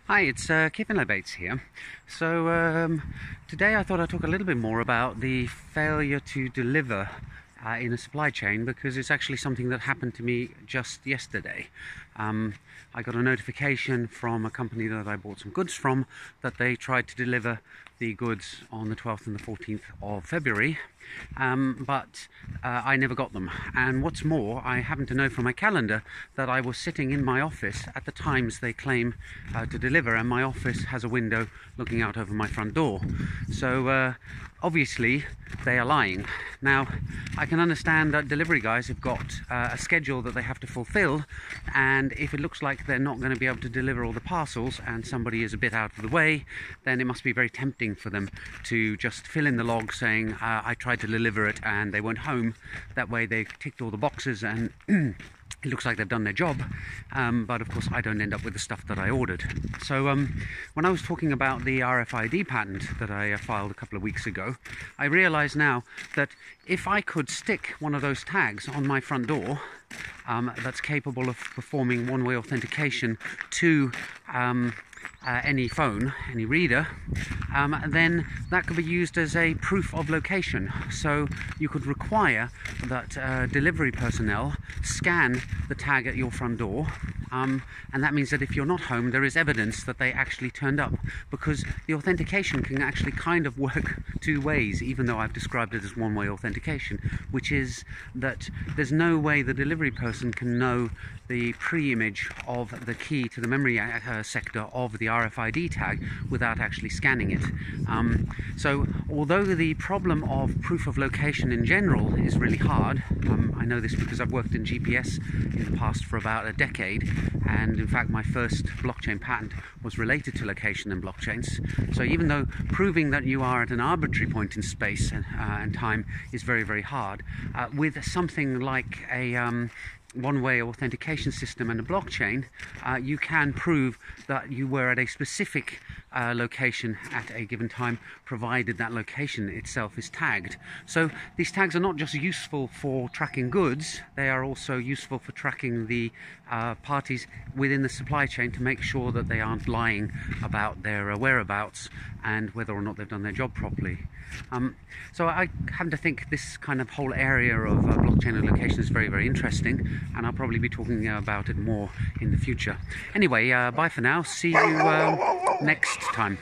Hi, it's Kevin Bates here. Today I thought I'd talk a little bit more about the failure to deliver in a supply chain, because it's actually something that happened to me just yesterday. I got a notification from a company that I bought some goods from that they tried to deliver the goods on the 12th and the 14th of February, but I never got them. And what's more, I happen to know from my calendar that I was sitting in my office at the times they claim to deliver, and my office has a window looking out over my front door. So obviously they are lying. Now, I can understand that delivery guys have got a schedule that they have to fulfill, and if it looks like they're not going to be able to deliver all the parcels and somebody is a bit out of the way, then it must be very tempting for them to just fill in the log saying I tried to deliver it and they weren't home. That way they ticked all the boxes and it looks like they've done their job, but of course I don't end up with the stuff that I ordered. So when I was talking about the RFID patent that I filed a couple of weeks ago, I realize now that if I could stick one of those tags on my front door that's capable of performing one-way authentication to any phone, any reader, then that could be used as a proof of location. So you could require that delivery personnel scan the tag at your front door, and that means that if you're not home, there is evidence that they actually turned up, because the authentication can actually kind of work two ways, even though I've described it as one-way authentication, which is that there's no way the delivery person can know the pre-image of the key to the memory sector of the RFID tag without actually scanning it. So although the problem of proof of location in general is really hard, I know this because I've worked in GPS in the past for about a decade, and in fact my first blockchain patent was related to location and blockchains. So even though proving that you are at an arbitrary point in space and time is very, very hard, with something like a one-way authentication system and a blockchain, you can prove that you were at a specific location at a given time, provided that location itself is tagged. So these tags are not just useful for tracking goods, they are also useful for tracking the parties within the supply chain to make sure that they aren't lying about their whereabouts and whether or not they've done their job properly. So I happen to think this kind of whole area of blockchain and location is very, very interesting, and I'll probably be talking about it more in the future. Anyway, bye for now. See you next time.